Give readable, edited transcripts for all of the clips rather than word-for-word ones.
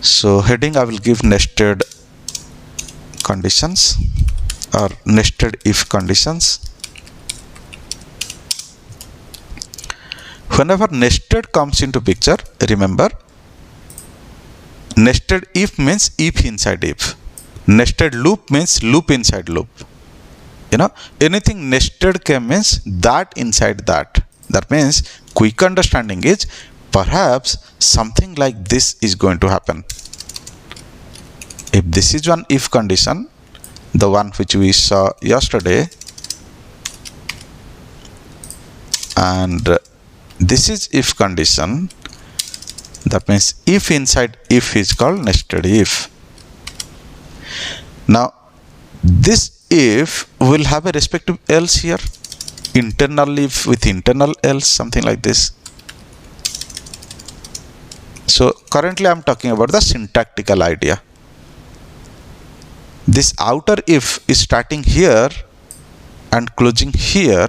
So heading I will give nested conditions or nested if conditions. Whenever nested comes into picture, remember, nested if means if inside if. Nested loop means loop inside loop. Anything nested means that inside that. That means quick understanding is perhaps something like this is going to happen. If this is one if condition, the one which we saw yesterday, and this is if condition, that means if inside if is called nested if. Now this if will have a respective else here, internal if with internal else, something like this. So currently I am talking about the syntactical idea. This outer if is starting here and closing here.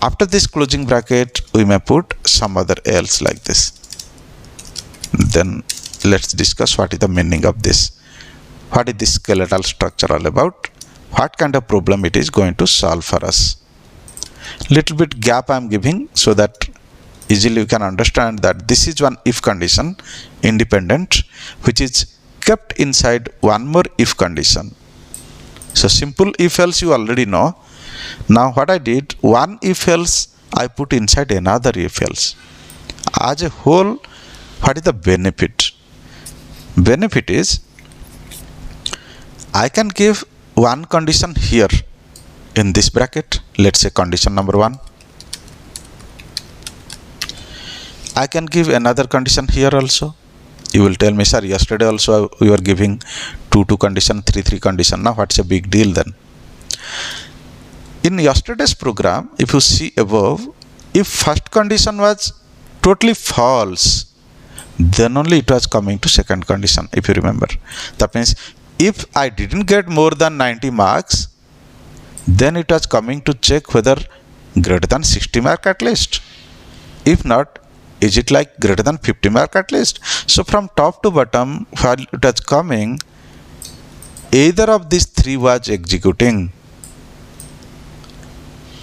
After this closing bracket, we may put some other else like this. Then let's discuss what is the meaning of this. What is this skeletal structure all about? What kind of problem it is going to solve for us? Little bit gap I am giving so that easily you can understand that this is one if condition, independent, which is kept inside one more if condition. So simple if else you already know. Now what I did, one if else I put inside another if else. As a whole, what is the benefit? Benefit is I can give one condition here in this bracket. Let's say condition number 1. I can give another condition here also. You will tell me, sir, yesterday also we were giving 2 condition, 3 condition. Now what's a big deal then? In yesterday's program, if you see above, if first condition was totally false, then only it was coming to second condition, if you remember. That means if I didn't get more than 90 marks, then it was coming to check whether greater than 60 mark at least. If not, is it like greater than 50 mark at least? So from top to bottom, while it was coming, either of these 3 was executing.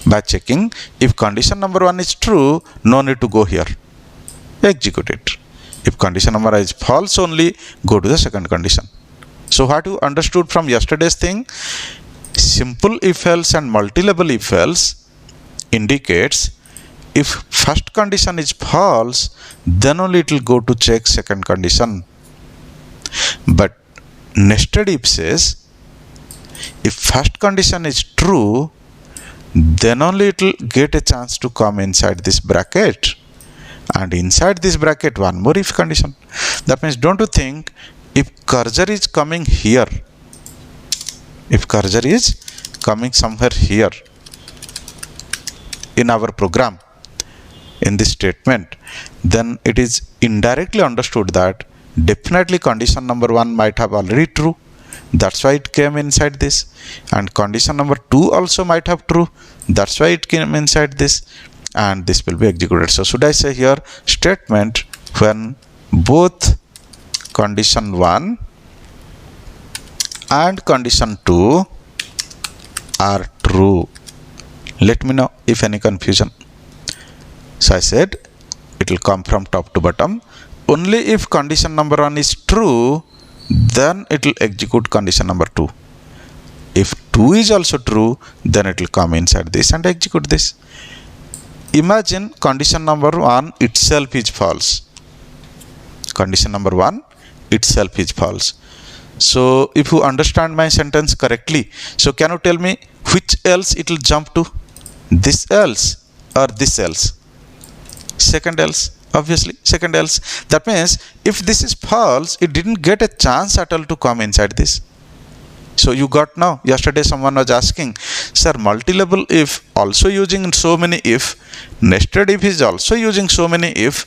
By checking, if condition number 1 is true, no need to go here. Execute it. If condition number is false only, go to the second condition. So what you understood from yesterday's thing, simple if else and multi-level if else indicates if first condition is false, then only it will go to check second condition. But nested if says, if first condition is true, then only it will get a chance to come inside this bracket, and inside this bracket one more if condition. That means don't you think, if cursor is coming here, if cursor is coming somewhere here in our program, in this statement, then it is indirectly understood that definitely condition number 1 might have already true. That's why it came inside this. And condition number 2 also might have true. That's why it came inside this. And this will be executed. So should I say here statement when both condition 1 and condition 2 are true? Let me know if any confusion. So I said it will come from top to bottom. Only if condition number 1 is true, then it will execute condition number 2. If 2 is also true, then it will come inside this and execute this. Imagine condition number 1 itself is false. Condition number 1 itself is false. So if you understand my sentence correctly, so can you tell me which else it will jump to? This else or this else? Second else. Obviously second else. That means if this is false, it didn't get a chance at all to come inside this. So you got now. Yesterday someone was asking, sir, multi-level if also using so many if, nested if is also using so many if,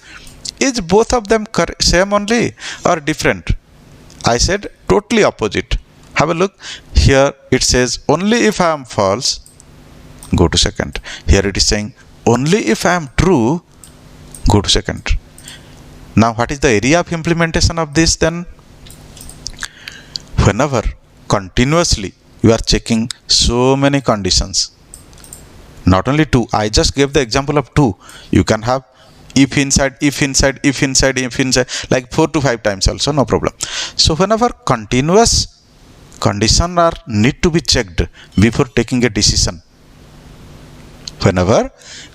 is both of them same only or different? I said totally opposite. Have a look. Here it says only if I am false, go to second. Here it is saying only if I am true, go to second. Now what is the area of implementation of this then? Whenever continuously you are checking so many conditions, not only two, I just gave the example of two, you can have if inside, if inside, if inside, if inside, like 4 to 5 times also, no problem. So whenever continuous conditions are need to be checked before taking a decision, whenever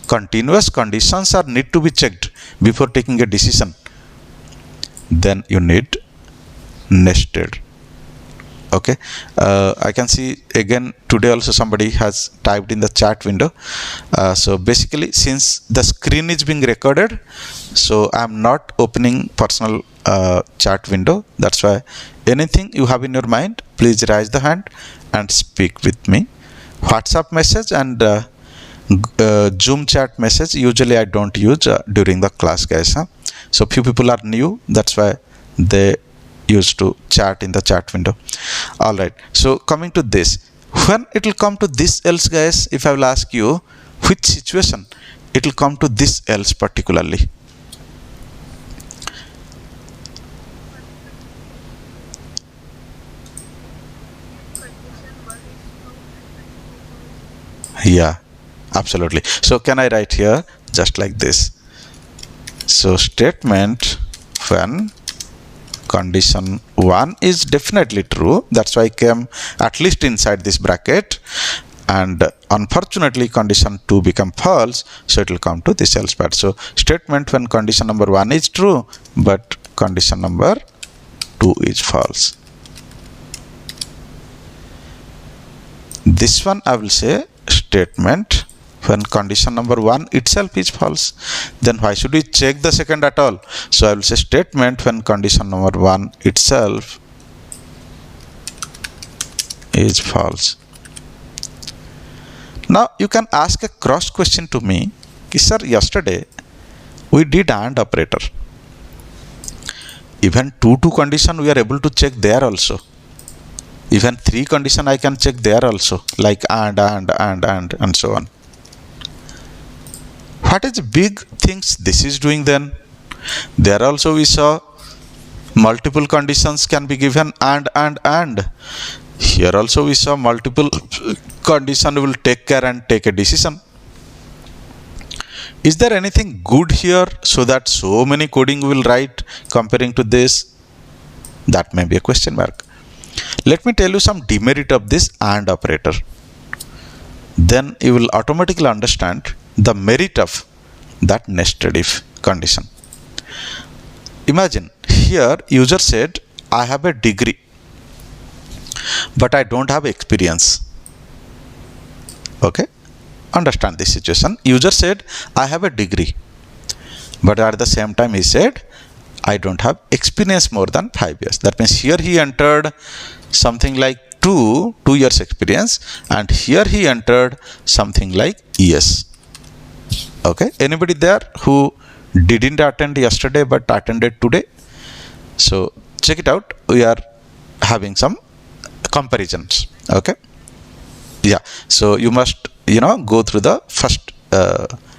continuous conditions are need to be checked before taking a decision, then you need nested. Okay, I can see again today also somebody has typed in the chat window. So basically, since the screen is being recorded, so I am not opening personal chat window. That's why anything you have in your mind, please raise the hand and speak with me. WhatsApp message and Zoom chat message usually I don't use during the class, guys. So few people are new, that's why they used to chat in the chat window. All right, so coming to this, when it will come to this else, guys, if I will ask you which situation it will come to this else particularly. Yeah, absolutely. So can I write here just like this? So statement when condition 1 is definitely true, that's why I came at least inside this bracket, and unfortunately condition 2 become false, so it will come to this else part. So statement when condition number 1 is true but condition number 2 is false. This one I will say statement when condition number 1 itself is false, then why should we check the second at all? So I will say statement when condition number 1 itself is false. Now you can ask a cross question to me, sir, yesterday we did AND operator, even 2 condition we are able to check there also, even 3 condition I can check there also, like and so on. What is big things this is doing then? There also we saw multiple conditions can be given and. Here also we saw multiple condition will take care and take a decision. Is there anything good here so that so many coding will write comparing to this? That may be a question mark. Let me tell you some demerit of this AND operator. Then you will automatically understand the merit of that nested if condition. Imagine here user said I have a degree but I don't have experience. Okay, understand this situation. User said I have a degree but at the same time he said I don't have experience more than 5 years. That means here he entered something like 2 years experience, and here he entered something like yes. Okay, anybody there who didn't attend yesterday but attended today? So check it out, we are having some comparisons. Okay, yeah, so you must go through the first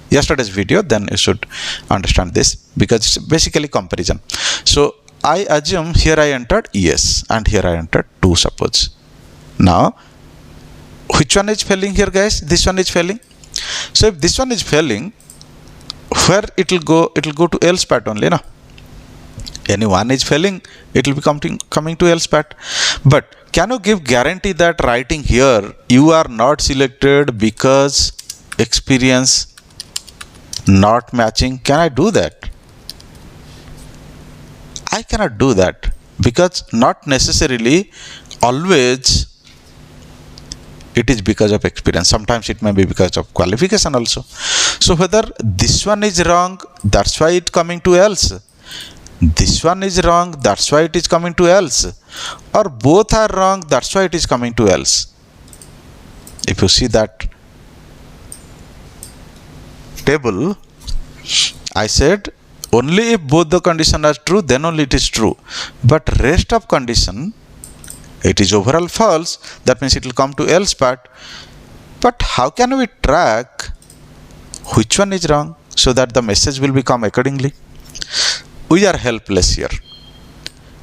yesterday's video, then you should understand this because it's basically comparison. So I assume here I entered yes and here I entered 2, suppose. Now which one is failing here, guys? This one is failing. So if this one is failing, where it will go? It will go to else part only, no? Any one is failing, it will be coming to else part. But can you give guarantee that writing here you are not selected because experience not matching? Can I do that? I cannot do that, because not necessarily always it is because of experience. Sometimes it may be because of qualification also. So whether this one is wrong, that's why it coming to else. This one is wrong, that's why it is coming to else. Or both are wrong, that's why it is coming to else. If you see that table, I said only if both the conditions are true, then only it is true. But rest of condition, it is overall false, that means it will come to else part. But how can we track which one is wrong so that the message will become accordingly? we are helpless here.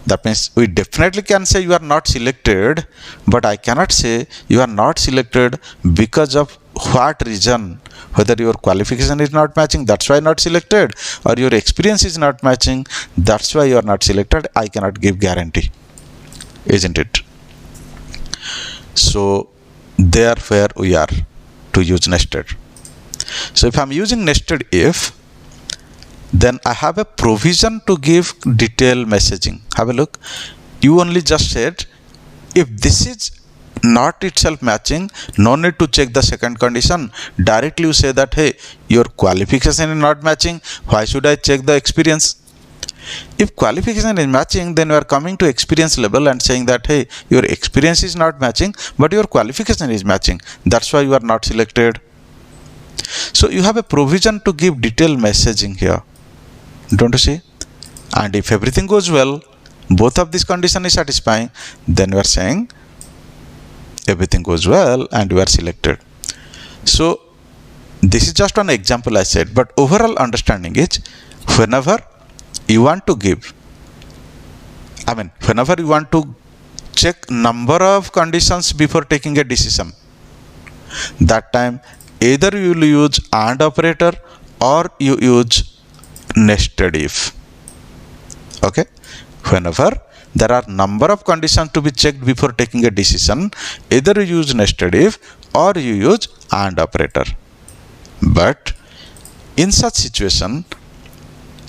That means we definitely can say you are not selected, but I cannot say you are not selected because of what reason. Whether your qualification is not matching, that's why not selected, or your experience is not matching, that's why you are not selected. I cannot give guarantee, isn't it? So there where we are to use nested. So if I'm using nested if, then I have a provision to give detailed messaging. Have a look. You only just said if this is not itself matching, no need to check the second condition. Directly you say that, hey, your qualification is not matching, why should I check the experience? If qualification is matching, then you are coming to experience level and saying that, hey, your experience is not matching, but your qualification is matching, that's why you are not selected. So you have a provision to give detailed messaging here, don't you see? And if everything goes well, both of these conditions is satisfying, then you are saying everything goes well and you are selected. So this is just an example I said, but overall understanding is whenever you want to give, whenever you want to check number of conditions before taking a decision, that time either you will use AND operator or you use nested if. Okay, whenever there are number of conditions to be checked before taking a decision, either you use nested if or you use AND operator. But in such situation,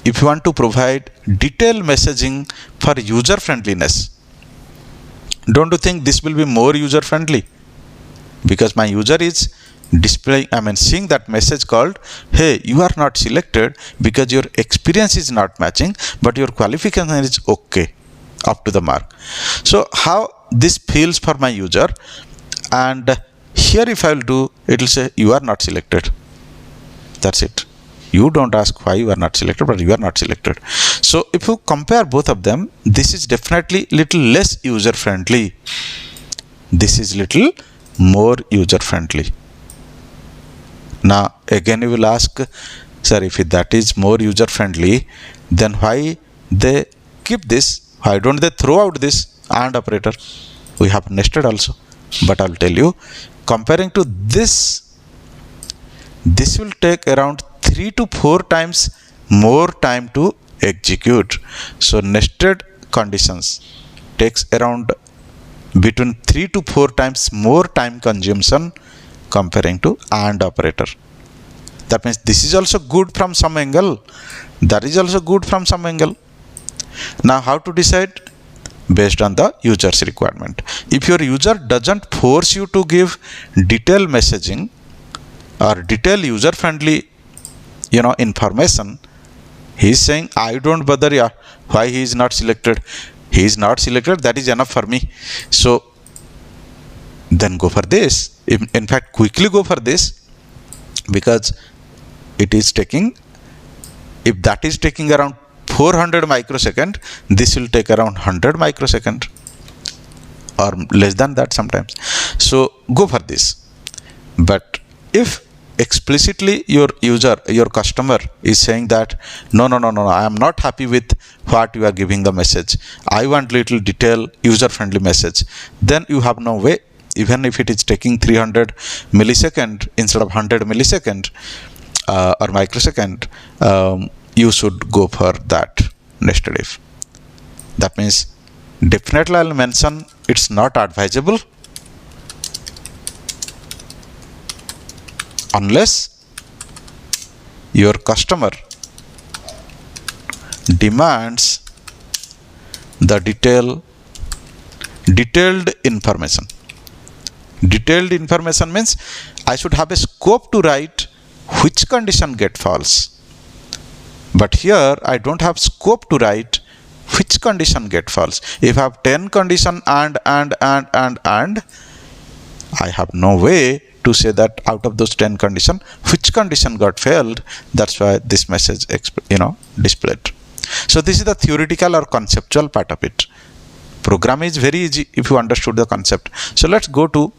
if you want to provide detailed messaging for user friendliness, don't you think this will be more user friendly? Because my user is displaying, seeing that message called, hey, you are not selected because your experience is not matching, but your qualification is okay, up to the mark. So how this feels for my user, and here if I will do, it will say you are not selected. That's it. You don't ask why you are not selected, but you are not selected. So if you compare both of them, this is definitely little less user friendly. This is little more user friendly. Now again you will ask, sir, if that is more user friendly, then why they keep this? Why don't they throw out this AND operator? We have nested also. But I will tell you, comparing to this will take around 3 to 4 times more time to execute. So nested conditions takes around between 3 to 4 times more time consumption comparing to AND operator. That means this is also good from some angle, that is also good from some angle. Now how to decide? Based on the user's requirement. If your user doesn't force you to give detailed messaging or detailed user friendly information, he is saying, I don't bother why he is not selected. He is not selected, that is enough for me. So then go for this. In fact, quickly go for this, because it is taking, if that is taking around 400 microsecond, this will take around 100 microsecond or less than that sometimes. So go for this. But if explicitly your user, your customer is saying that no, I am not happy with what you are giving the message, I want little detailed user friendly message, then you have no way. Even if it is taking 300 millisecond instead of 100 millisecond or microsecond, you should go for that nested if. That means definitely I will mention it's not advisable unless your customer demands the detailed information. Detailed information means I should have a scope to write which condition get false. But here I don't have scope to write which condition get false. If I have 10 condition and, I have no way to say that out of those 10 condition, which condition got failed. That's why this message, displayed. So this is the theoretical or conceptual part of it. Program is very easy if you understood the concept. So let's go to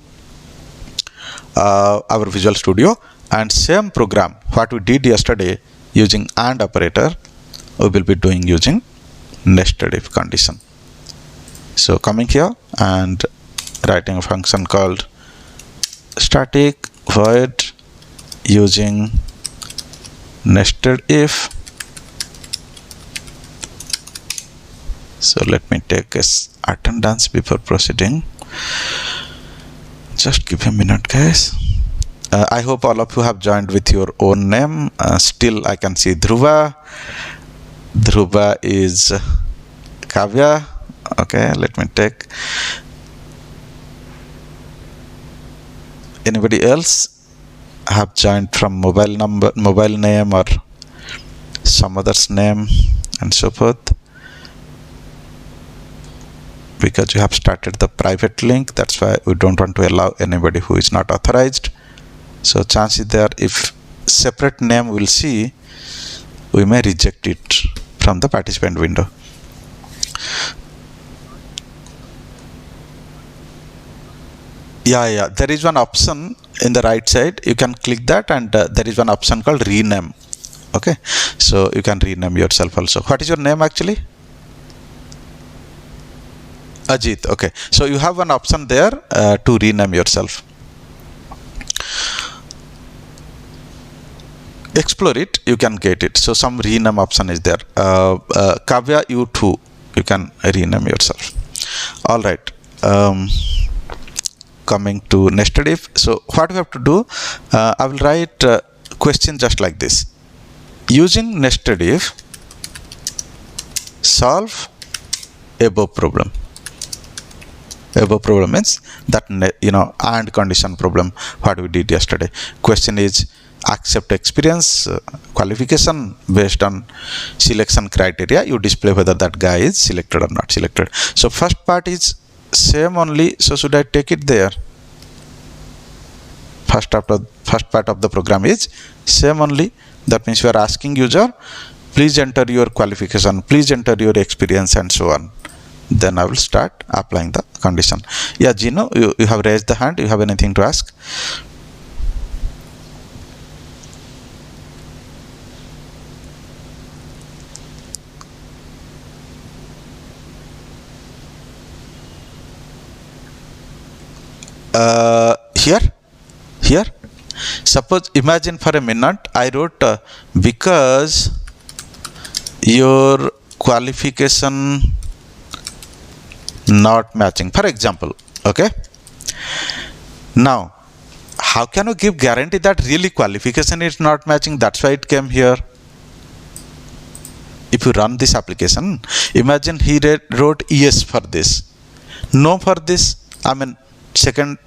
our Visual Studio and same program what we did yesterday using AND operator, we will be doing using nested if condition. So coming here and writing a function called static void using nested if. So let me take this attendance before proceeding. Just give a minute, guys. I hope all of you have joined with your own name. Still I can see Dhruva. Dhruva is Kavya. Okay, let me take anybody else have joined from mobile name or some other's name and so forth, because you have started the private link. That's why we don't want to allow anybody who is not authorized. So chances there, if separate name we'll see, we may reject it from the participant window. Yeah, there is one option in the right side. You can click that, and there is one option called rename. Okay, so you can rename yourself also. What is your name actually? Ajit. Okay, so you have an option there to rename yourself. Explore it, you can get it. So some rename option is there. Kavya, you too, you can rename yourself. All right. Coming to nested if. So what we have to do, I will write a question just like this. Using nested if, solve above problem. Above problem means that, and condition problem what we did yesterday. Question is accept experience qualification based on selection criteria. You display whether that guy is selected or not selected. So first part is same only. So should I take it there? First part of the program is same only. That means you are asking user, please enter your qualification, please enter your experience, and so on. Then I will start applying the condition. Yeah, Gino, you have raised the hand. You have anything to ask? Here, suppose, imagine for a minute I wrote because your qualification not matching, for example. Okay, now how can you give guarantee that really qualification is not matching? That's why it came here. If you run this application, imagine he wrote yes for this, no for this. I mean, second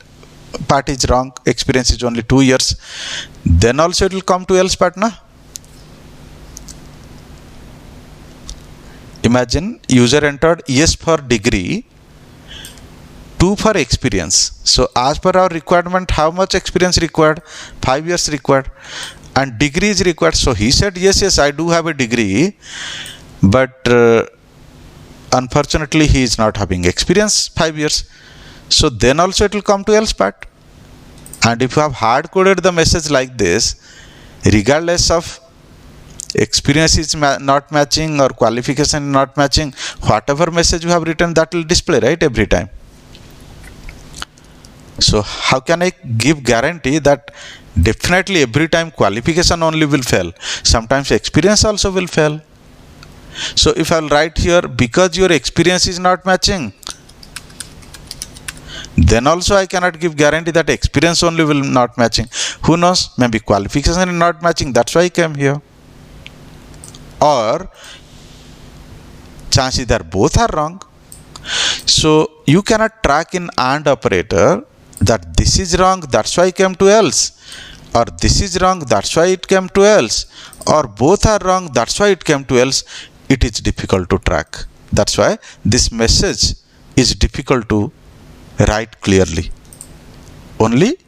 part is wrong, experience is only 2 years, then also it will come to else part, na? Imagine user entered yes for degree, 2 for experience. So as per our requirement, how much experience required? 5 years required, and degree is required. So he said yes, I do have a degree, but unfortunately he is not having experience 5 years. So then also it will come to else part. And if you have hard coded the message like this, regardless of experience is not matching or qualification not matching, whatever message you have written, that will display, right, every time. So how can I give guarantee that definitely every time qualification only will fail? Sometimes experience also will fail. So if I will write here because your experience is not matching, then also I cannot give guarantee that experience only will not matching. Who knows, maybe qualification is not matching, that's why I came here. Or chances are both are wrong. So you cannot track in AND operator that this is wrong, that's why I came to else, or this is wrong, that's why it came to else, or both are wrong, that's why it came to else. It is difficult to track. That's why this message is difficult to write clearly. Only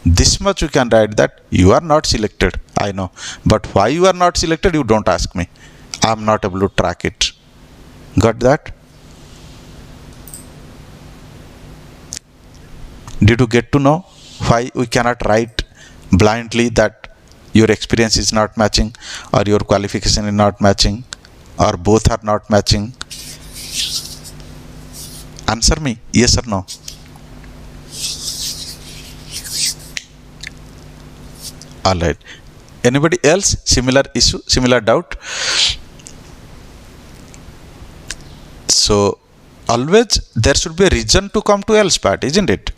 this much you can write, that you are not selected, I know, but why you are not selected, you don't ask me. I am not able to track it. Got that? Did you get to know why we cannot write blindly that your experience is not matching or your qualification is not matching? or both are not matching? Answer me, yes or no. All right. Anybody else? Similar issue, similar doubt? So always there should be a reason to come to else part, isn't it?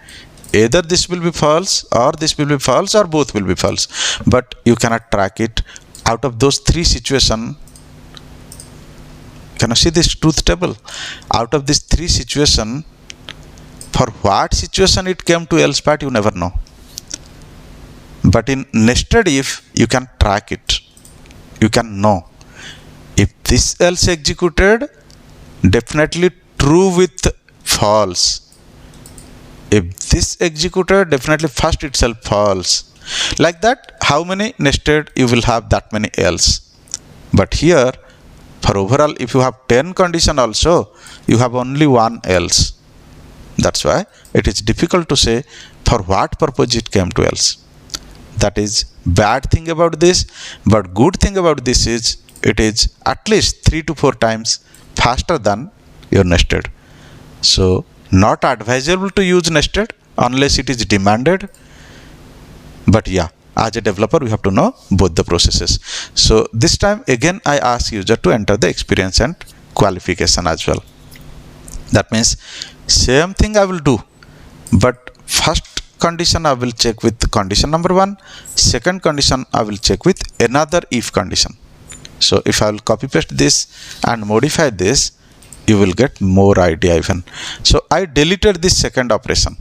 Either this will be false, or this will be false, or both will be false. But you cannot track it. Out of those three situations, can you see this truth table? Out of these three situations, for what situation it came to else part, you never know. But in nested if, you can track it. You can know. If this else executed, definitely true with false. If this executed, definitely first itself false. Like that, how many nested you will have, that many else. But here, for overall, if you have 10 condition also, you have only one else. That's why it is difficult to say for what purpose it came to else. That is bad thing about this, but good thing about this is it is at least 3 to 4 times faster than your nested. So not advisable to use nested unless it is demanded. But yeah, as a developer, we have to know both the processes. So this time again, I ask user to enter the experience and qualification as well. That means same thing I will do, but first condition I will check with condition number 1. Second condition I will check with another if condition. So if I will copy paste this and modify this, you will get more idea even. So I deleted this second operation.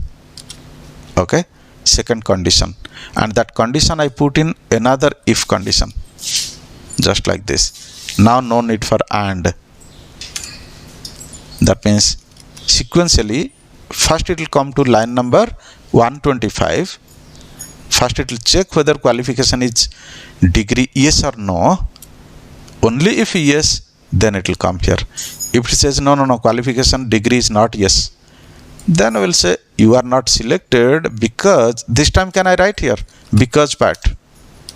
Okay, second condition, and that condition I put in another if condition, just like this. Now no need for and. That means sequentially, first it will come to line number 125. First it will check whether qualification is degree yes or no. Only if yes, then it will come here. If it says no, qualification degree is not yes, then we will say you are not selected because, this time can I write here because part,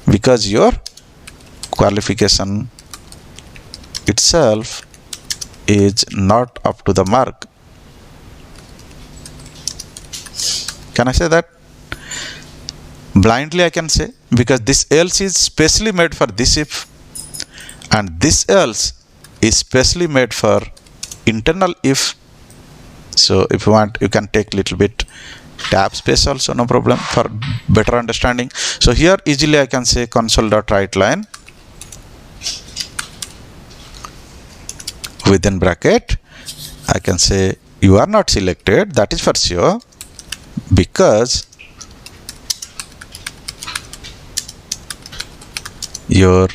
because your qualification itself is not up to the mark. Can I say that? Blindly I can say, because this else is specially made for this if, and this else is specially made for internal if. So if you want, you can take little bit tab space also, no problem, for better understanding. So here easily I can say console.writeLine within bracket, I can say you are not selected, that is for sure, because your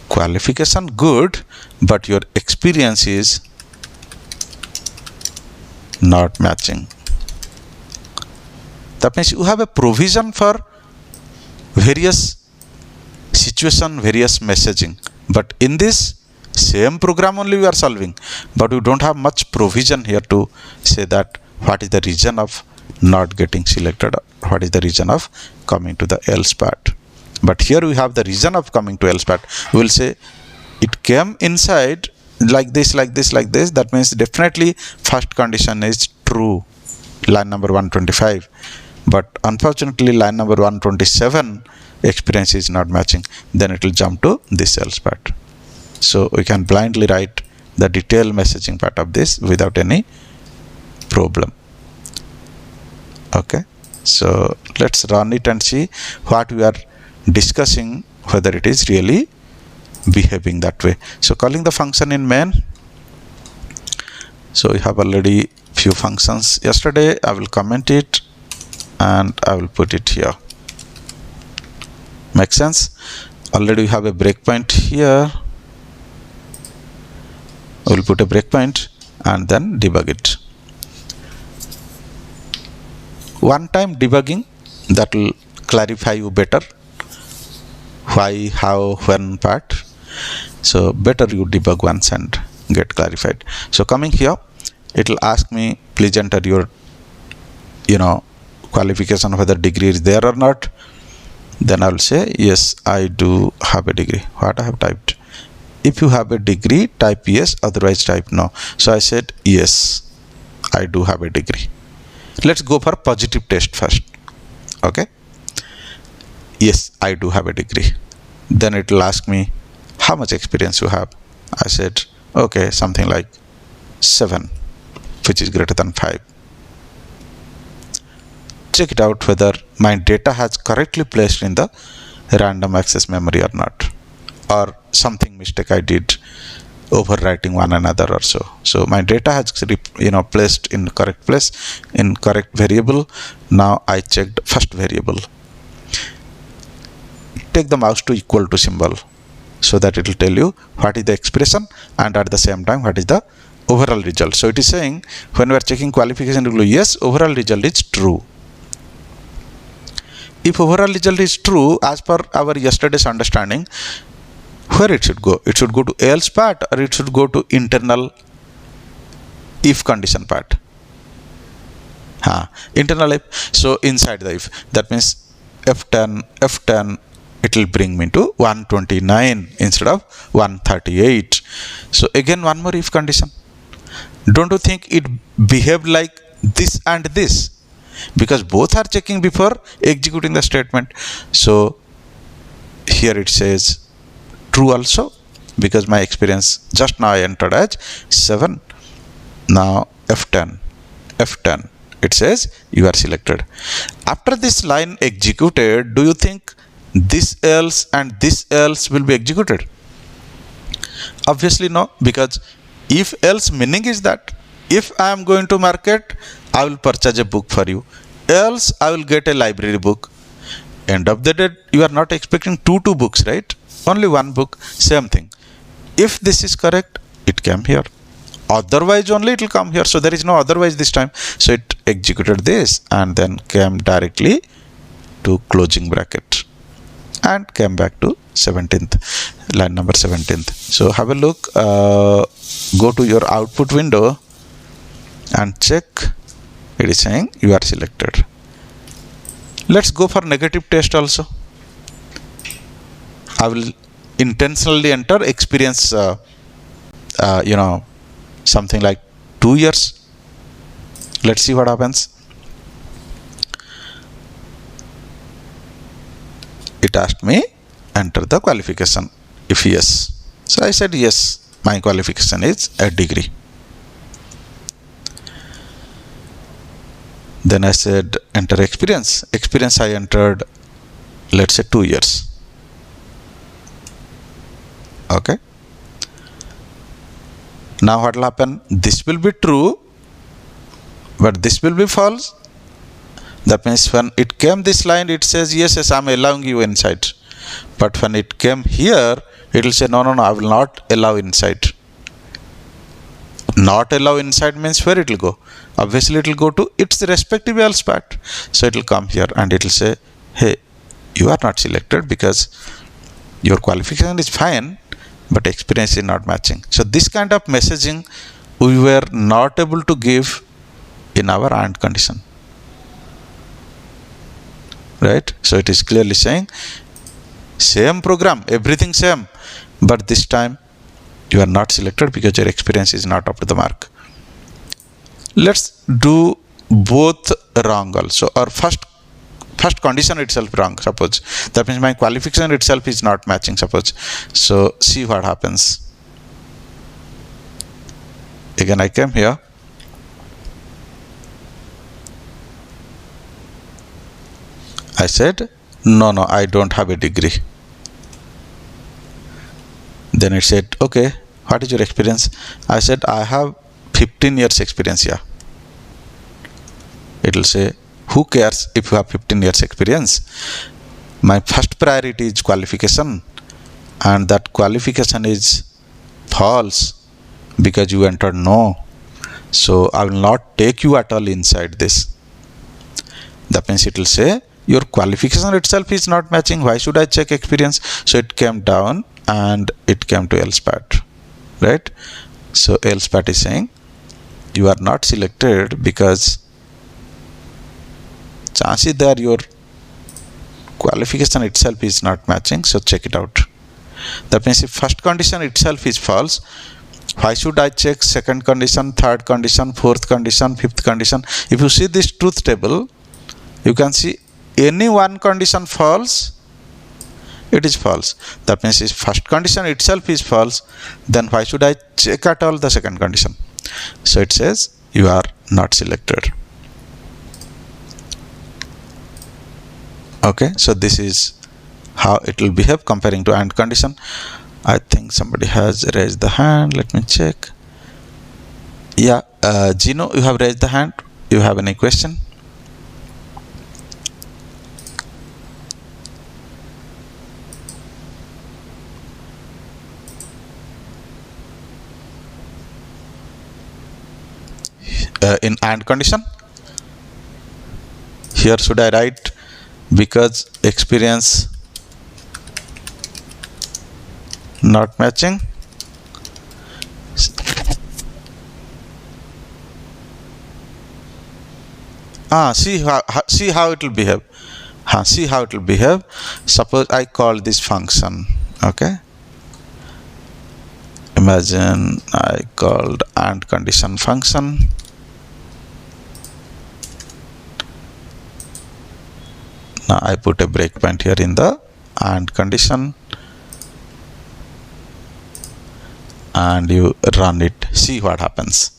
qualification good, but your experience is not matching. That means you have a provision for various situation, various messaging, but in this same program only we are solving, but we don't have much provision here to say that what is the reason of not getting selected, or what is the reason of coming to the else part. But here we have the reason of coming to else part. We will say it came inside like this, like this, like this. That means definitely first condition is true, line number 125. But unfortunately line number 127 experience is not matching. Then it will jump to this else part. So we can blindly write the detailed messaging part of this without any problem. Okay, so let's run it and see what we are discussing, whether it is really behaving that way. So calling the function in main. So we have already few functions yesterday. I will comment it and I will put it here. Make sense? Already we have a breakpoint here. I will put a breakpoint and then debug it. One time debugging, that will clarify you better why, how, when part. So better you debug once and get clarified. So coming here, it will ask me, please enter your qualification, whether degree is there or not. Then I will say yes, I do have a degree. What I have typed, if you have a degree, type yes, otherwise type no. So I said yes, I do have a degree. Let's go for positive test first. Okay, yes, I do have a degree. Then it will ask me how much experience you have. I said okay, something like 7, which is greater than 5. Check it out whether my data has correctly placed in the random access memory or not, or something mistake I did overwriting one another or so. So my data has placed in correct place, in correct variable. Now I checked first variable. Take the mouse to equal to symbol so that it will tell you what is the expression and at the same time what is the overall result. So it is saying when we are checking qualification, it will yes, overall result is true. If overall result is true as per our yesterday's understanding, where it should go? It should go to else part or it should go to internal if condition part. Internal if. So inside the if, that means F10, it will bring me to 129 instead of 138. So again one more if condition. Don't you think it behaved like this and this? Because both are checking before executing the statement. So here it says true also, because my experience just now I entered as 7. Now F10, it says you are selected. After this line executed, do you think this else and this else will be executed? Obviously no, because if else meaning is that if I am going to market, I will purchase a book for you, else I will get a library book. End of the day, you are not expecting two books, right? Only one book. Same thing. If this is correct, it came here. Otherwise only it will come here. So there is no otherwise this time. So it executed this and then came directly to closing bracket and came back to 17th, line number 17th. So have a look, go to your output window and check. It is saying you are selected. Let's go for negative test also. I will intentionally enter experience, something like 2 years. Let's see what happens. It asked me enter the qualification. If yes, so I said yes, my qualification is a degree. Then I said enter experience. Experience I entered, let's say 2 years. Okay. Now what will happen? This will be true, but this will be false. That means when it came this line, it says yes, I'm allowing you inside. But when it came here, it will say no, I will not allow inside. Not allow inside means where it will go? Obviously it will go to its respective else part. So it will come here and it will say, hey, you are not selected because your qualification is fine, but experience is not matching. So this kind of messaging we were not able to give in our AND condition. Right? So it is clearly saying same program, everything same, but this time you are not selected because your experience is not up to the mark. Let's do both wrong also, or first condition itself wrong, suppose. That means my qualification itself is not matching, suppose. So see what happens. Again I came here. I said no, I don't have a degree. Then it said, okay, what is your experience? I said I have 15 years experience here. It will say, who cares if you have 15 years experience? My first priority is qualification, and that qualification is false because you entered no. So I will not take you at all inside this. That means it will say your qualification itself is not matching. Why should I check experience? So it came down and it came to else part, right? So else part is saying you are not selected because chances there your qualification itself is not matching. So check it out. That means if first condition itself is false, why should I check second condition, third condition, fourth condition, fifth condition? If you see this truth table, you can see any one condition false, it is false. That means if first condition itself is false, then why should I check at all the second condition? So it says you are not selected. Okay, so this is how it will behave comparing to AND condition. I think somebody has raised the hand. Let me check. Yeah, Gino, you have raised the hand. You have any question? In AND condition, here should I write because experience not matching? See how it will behave. See how it will behave. Suppose I call this function. Okay, imagine I called AND condition function. Now I put a breakpoint here in the AND condition and you run it. See what happens.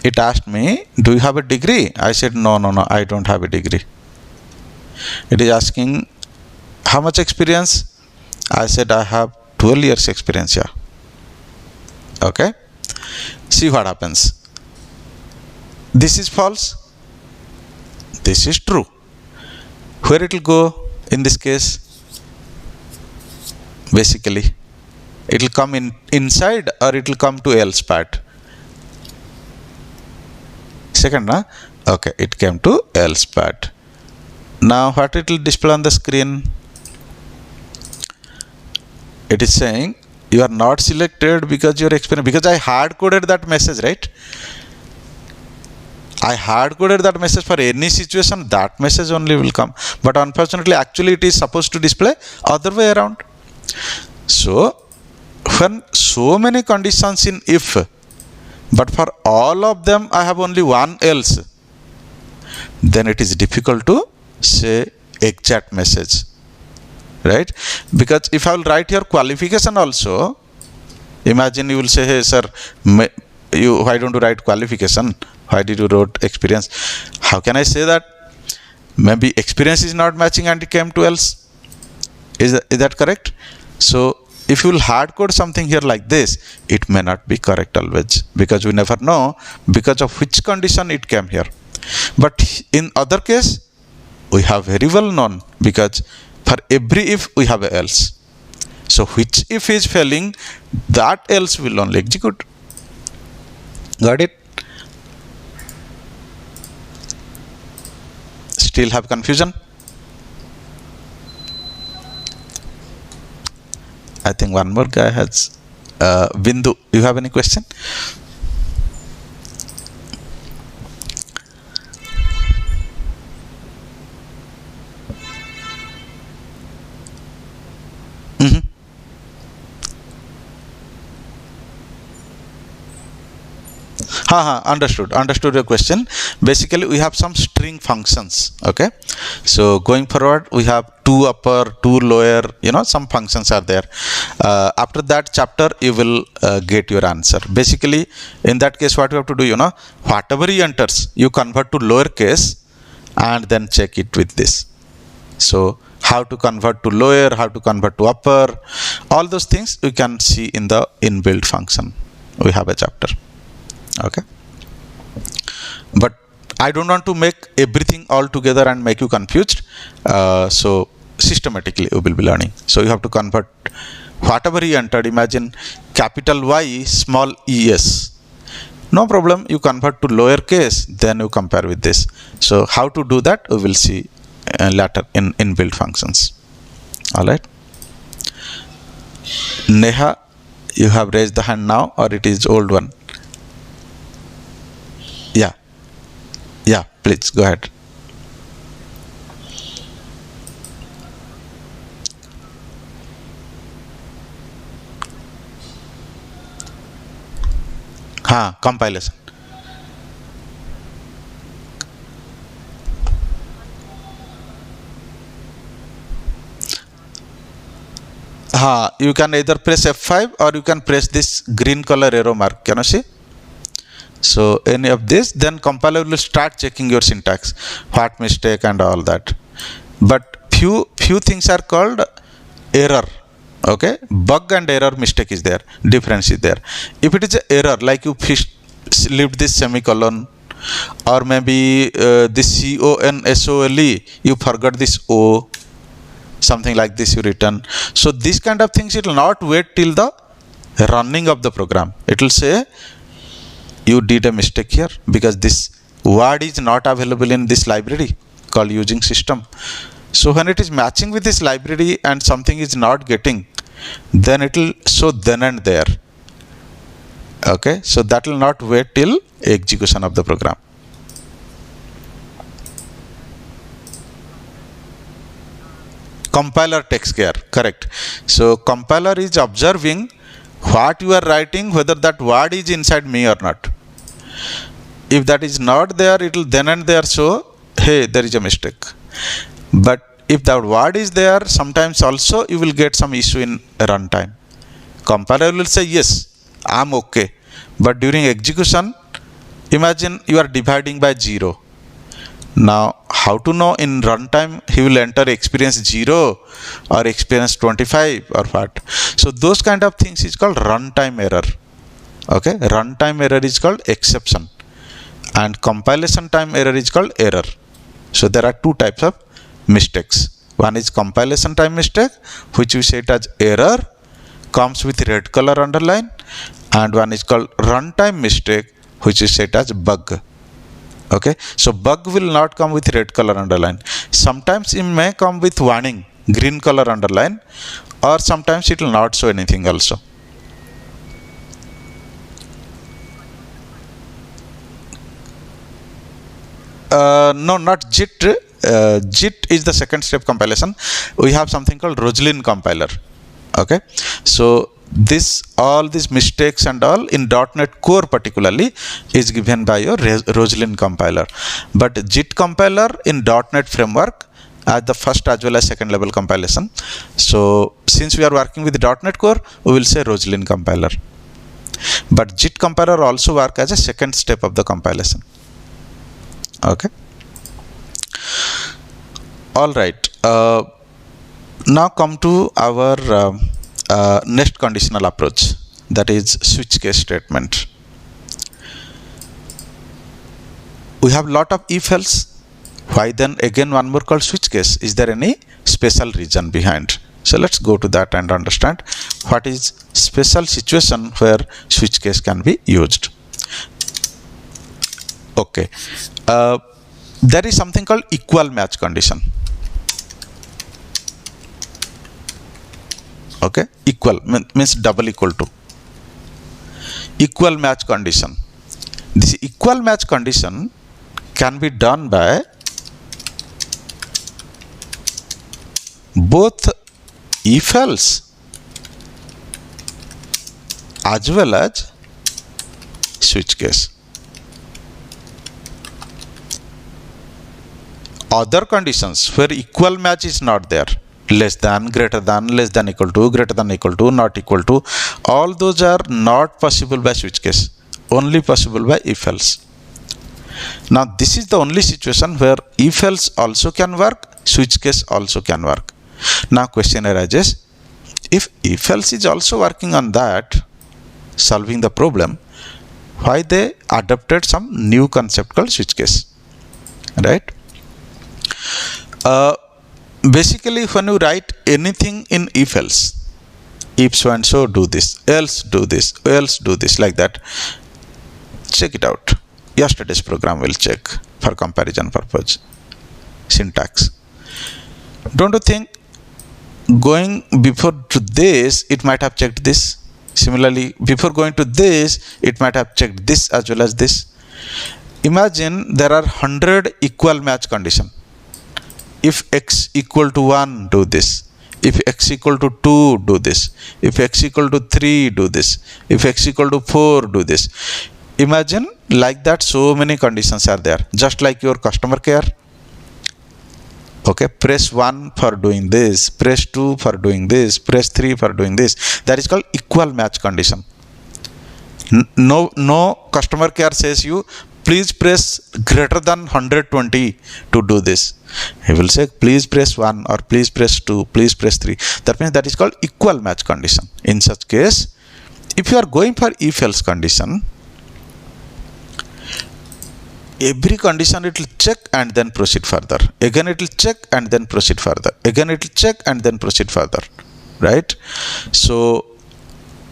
It asked me, do you have a degree? I said no, I don't have a degree. It is asking how much experience? I said I have 12 years experience here. Okay, see what happens. This is false, this is true. Where it will go in this case? Basically it will come inside or it will come to else part. Second, okay, it came to else part. Now what it will display on the screen? It is saying you are not selected because your experience, because I hard coded that message, right? I hard coded that message for any situation, that message only will come. But unfortunately, actually it is supposed to display other way around. So when so many conditions in if, but for all of them I have only one else, then it is difficult to say exact message, right? Because if I will write your qualification also, imagine you will say, hey sir, why don't you write qualification? Why did you wrote experience? How can I say that? Maybe experience is not matching and it came to else. Is that correct? So if you will hard code something here like this, it may not be correct always, because we never know because of which condition it came here. But in other case, we have very well known, because for every if we have a else. So which if is failing, that else will only execute. Got it? Still have confusion? I think one more guy has. Bindu, you have any question? Understood your question. Basically we have some string functions. Okay, so going forward we have 2 upper, 2 lower, some functions are there. After that chapter you will get your answer. Basically in that case what you have to do, whatever he enters you convert to lower case and then check it with this. So how to convert to lower, how to convert to upper, all those things you can see in the inbuilt function. We have a chapter. Okay, but I don't want to make everything all together and make you confused. So systematically you will be learning. So you have to convert whatever he entered. Imagine capital Y small es, no problem, you convert to lower case, then you compare with this. So how to do that we will see later in inbuilt functions. All right, Neha, you have raised the hand now, or it is old one? Yeah, please go ahead. compilation. You can either press F5 or you can press this green color arrow mark. Can you see? So any of this, then compiler will start checking your syntax, what mistake and all that. But few things are called error. Okay, bug and error mistake is there, difference is there. If it is an error, like you left this semicolon, or maybe this CONSOLE, you forgot this O, something like this you written. So these kind of things, it will not wait till the running of the program. It will say you did a mistake here because this word is not available in this library called using system. So when it is matching with this library and something is not getting, then it will show then and there. Okay, so that will not wait till execution of the program. Compiler takes care, correct. So compiler is observing what you are writing, whether that word is inside me or not. If that is not there, it will then and there show, hey, there is a mistake. But if that word is there, sometimes also you will get some issue in runtime. Compiler will say, yes, I'm okay. But during execution, imagine you are dividing by 0. Now, how to know in runtime he will enter experience 0 or experience 25 or what? So those kind of things is called runtime error. Okay, runtime error is called exception, and compilation time error is called error. So there are two types of mistakes. One is compilation time mistake, which we set as error, comes with red color underline, and one is called runtime mistake, which is set as bug. Okay, so bug will not come with red color underline. Sometimes it may come with warning, green color underline, or sometimes it will not show anything also. No, not JIT. JIT is the second step compilation. We have something called Roslyn compiler. Okay, so all these mistakes and all in .NET Core particularly is given by your Roslyn compiler. But JIT compiler in .NET Framework as the first as well as second level compilation. So since we are working with .NET Core, we will say Roslyn compiler. But JIT compiler also work as a second step of the compilation. Okay. All right. Now come to our next conditional approach, that is switch case statement. We have lot of if else. Why then again one more called switch case? Is there any special reason behind? So let's go to that and understand what is special situation where switch case can be used. Okay, there is something called equal match condition. Okay, equal means double equal to. Equal match condition. This equal match condition can be done by both if else as well as switch case. Other conditions where equal match is not there, less than, greater than, less than equal to, greater than equal to, not equal to, all those are not possible by switch case, only possible by if else. Now this is the only situation where if else also can work, switch case also can work. Now question arises, if else is also working on that, solving the problem, why they adopted some new concept called switch case, right? Basically when you write anything in if else, if so and so do this, else do this, else do this, like that, check it out. Yesterday's program will check for comparison purpose. Syntax. Don't you think going before to this, it might have checked this? Similarly, before going to this, it might have checked this as well as this. Imagine there are 100 equal match condition. If x equal to 1, do this. If x equal to 2, do this. If x equal to 3, do this. If x equal to 4, do this. Imagine like that so many conditions are there, just like your customer care. Okay, press 1 for doing this, press 2 for doing this, press 3 for doing this. That is called equal match condition. No customer care says you please press greater than 120 to do this. He will say please press 1 or please press 2, please press 3. That means that is called equal match condition. In such case, if you are going for if else condition, every condition it will check and then proceed further. Again it will check and then proceed further. Again it will check and then proceed further. Right? So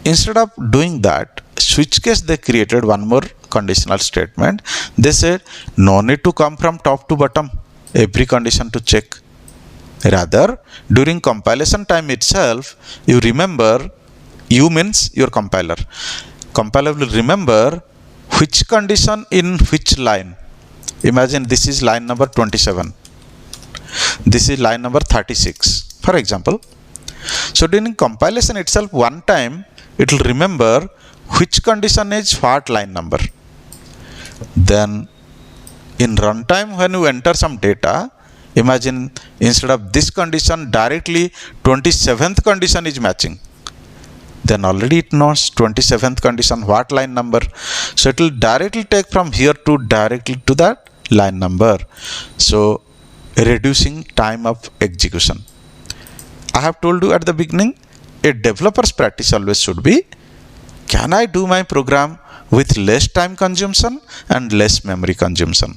instead of doing that, switch case they created one more conditional statement. They said no need to come from top to bottom every condition to check. Rather, during compilation time itself, you remember, you means your compiler. Compiler will remember which condition in which line. Imagine this is line number 27. This is line number 36, for example. So during compilation itself, one time it will remember which condition is what line number. Then in runtime, when you enter some data, imagine instead of this condition directly 27th condition is matching. Then already it knows 27th condition what line number. So it will directly take from here to directly to that line number. So reducing time of execution. I have told you at the beginning, a developer's practice always should be, can I do my program with less time consumption and less memory consumption?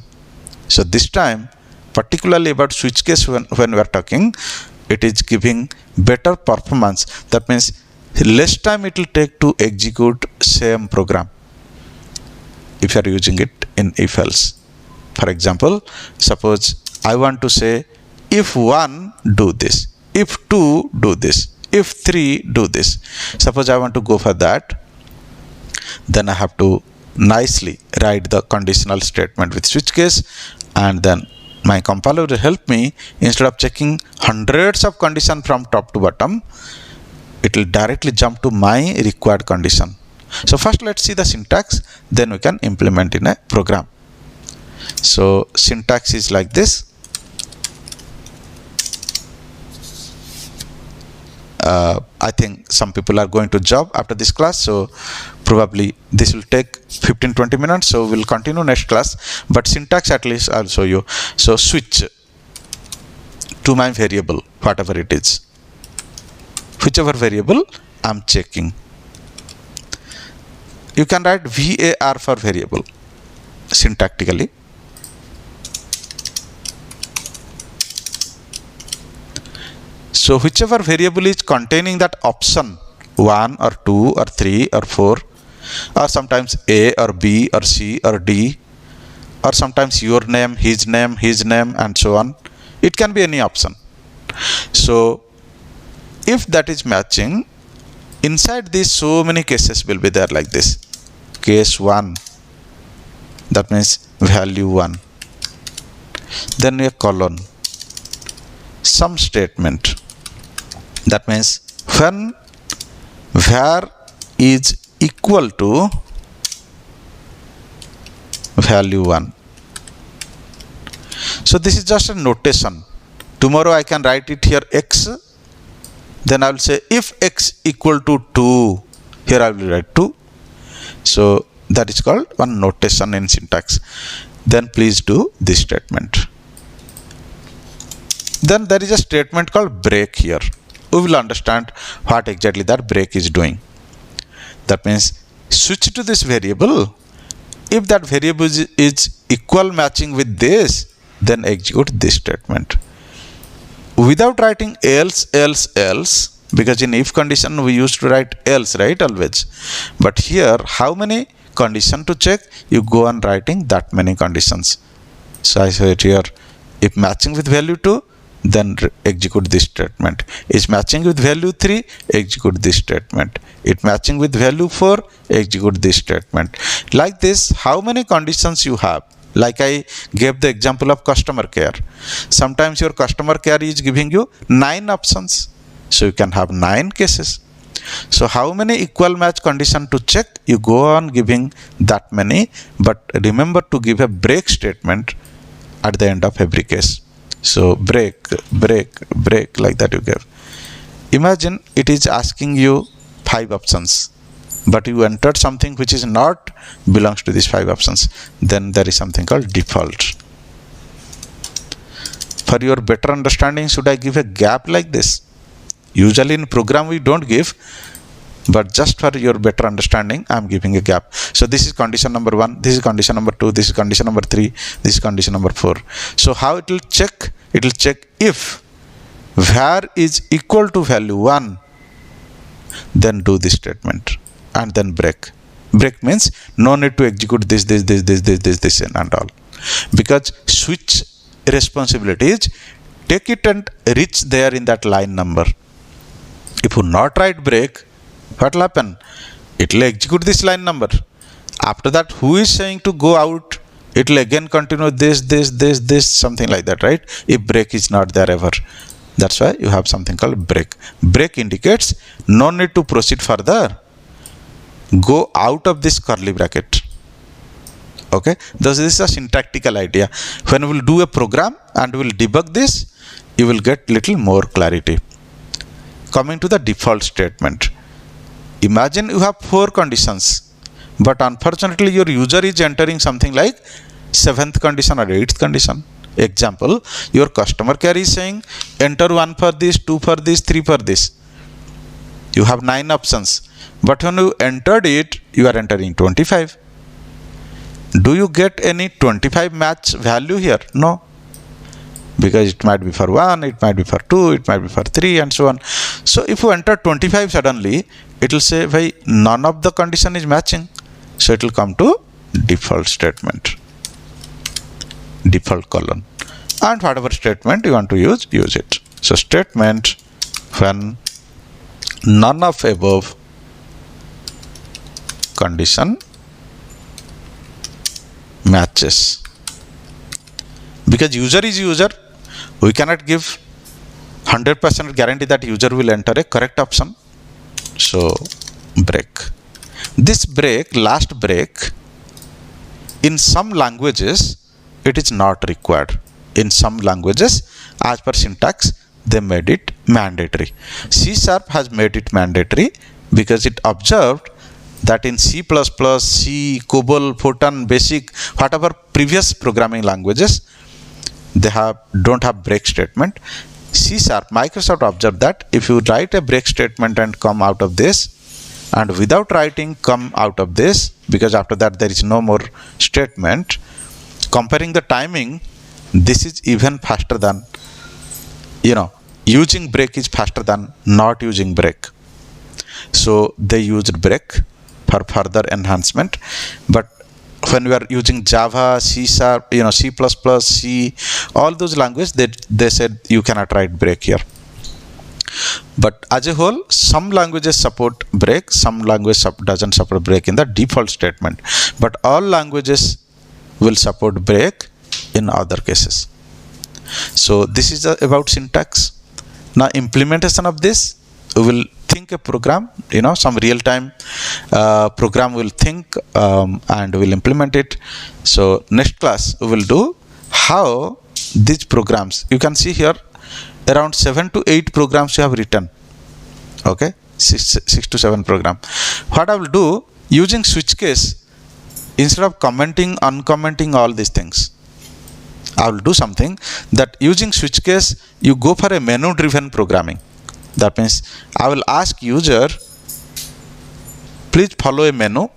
So this time, particularly about switch case when we are talking, it is giving better performance. That means less time it will take to execute same program if you are using it in if else. For example, suppose I want to say if 1 do this, if 2 do this, if 3 do this. Suppose I want to go for that, then I have to nicely write the conditional statement with switch case, and then my compiler will help me. Instead of checking hundreds of conditions from top to bottom, it will directly jump to my required condition. So first let's see the syntax, then we can implement in a program. So syntax is like this. I think some people are going to job after this class, so probably this will take 15-20 minutes, so we'll continue next class, but syntax at least I'll show you. So switch to my variable, whatever it is, whichever variable I'm checking. You can write var for variable syntactically. So whichever variable is containing that option 1 or 2 or 3 or 4, or sometimes A or B or C or D, or sometimes your name, his name, and so on. It can be any option. So if that is matching, inside this so many cases will be there like this. Case 1, that means value 1. Then a colon, some statement. That means when var is equal to value 1. So this is just a notation. Tomorrow I can write it here x. Then I will say if x equal to 2, here I will write 2. So that is called one notation in syntax. Then please do this statement. Then there is a statement called break here. We will understand what exactly that break is doing. That means switch to this variable. If that variable is equal matching with this, then execute this statement. Without writing else, because in if condition we used to write else, right, always. But here, how many conditions to check? You go on writing that many conditions. So I say it here, if matching with value 2, then execute this statement. Is matching with value 3, execute this statement. It matching with value 4, execute this statement. Like this, how many conditions you have? Like I gave the example of customer care. Sometimes your customer care is giving you 9 options. So you can have 9 cases. So how many equal match condition to check? You go on giving that many, but remember to give a break statement at the end of every case. So break, break, break, like that you give. Imagine it is asking you 5 options, but you entered something which is not belongs to these 5 options. Then there is something called default. For your better understanding, should I give a gap like this? Usually in program we don't give, but just for your better understanding, I am giving a gap. So this is condition number 1, this is condition number 2, this is condition number 3, this is condition number 4. So how it will check? It will check if var is equal to value 1, then do this statement and then break. Break means no need to execute this and all, because switch responsibility is take it and reach there in that line number. If you not write break, what will happen? It will execute this line number. After that, who is saying to go out? It will again continue this, something like that, right? If break is not there ever. That's why you have something called break. Break indicates no need to proceed further. Go out of this curly bracket. Okay? Thus, this is a syntactical idea. When we will do a program and we will debug this, you will get little more clarity. Coming to the default statement. Imagine you have 4 conditions, but unfortunately your user is entering something like 7th condition or 8th condition. Example, your customer care is saying enter 1 for this, 2 for this, 3 for this. You have 9 options, but when you entered it, you are entering 25. Do you get any 25 match value here? No. Because it might be for 1, it might be for 2, it might be for 3 and so on. So if you enter 25 suddenly, it will say, why none of the condition is matching. So it will come to default statement, default colon, and whatever statement you want to use it. So statement when none of above condition matches. Because user is user, we cannot give 100% guarantee that user will enter a correct option. So break. This break, last break, in some languages it is not required. In some languages, as per syntax, they made it mandatory. C# has made it mandatory because it observed that in C++, C, COBOL, Fortran, Basic, whatever previous programming languages, they don't have break statement. C#, Microsoft observed that if you write a break statement and come out of this, and without writing come out of this, because after that there is no more statement, comparing the timing, this is even faster than, using break is faster than not using break. So they used break for further enhancement. But when we are using Java, C#, C++, C, all those languages, they said you cannot write break here. But as a whole, some languages support break, some languages doesn't support break in the default statement. But all languages will support break in other cases. So this is about syntax. Now implementation of this, we will think a program, some real-time program will think and will implement it. So next class we will do how these programs, you can see here around 7 to 8 programs you have written. Okay, 6 to 7 program. What I will do, using switch case, instead of commenting, uncommenting all these things, I will do something that using switch case, you go for a menu driven programming. That means I will ask user, please follow a menu.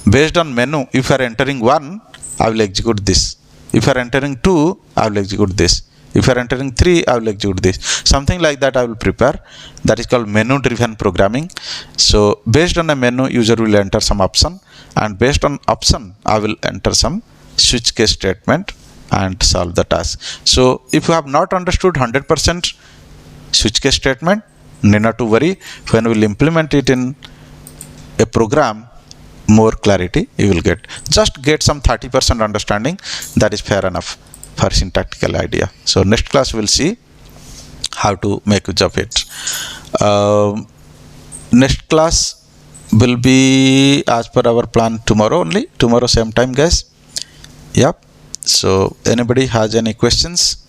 Based on menu, if you are entering 1, I will execute this. If you are entering 2, I will execute this. If you are entering 3, I will execute this. Something like that I will prepare. That is called menu driven programming. So based on a menu, user will enter some option, and based on option, I will enter some switch case statement and solve the task. So if you have not understood 100% switch case statement, need not to worry. When we will implement it in a program, more clarity you will get. Just get some 30% understanding, that is fair enough for syntactical idea. So next class we will see how to make use of it. next class will be as per our plan tomorrow only, tomorrow same time guys. Yep. So anybody has any questions?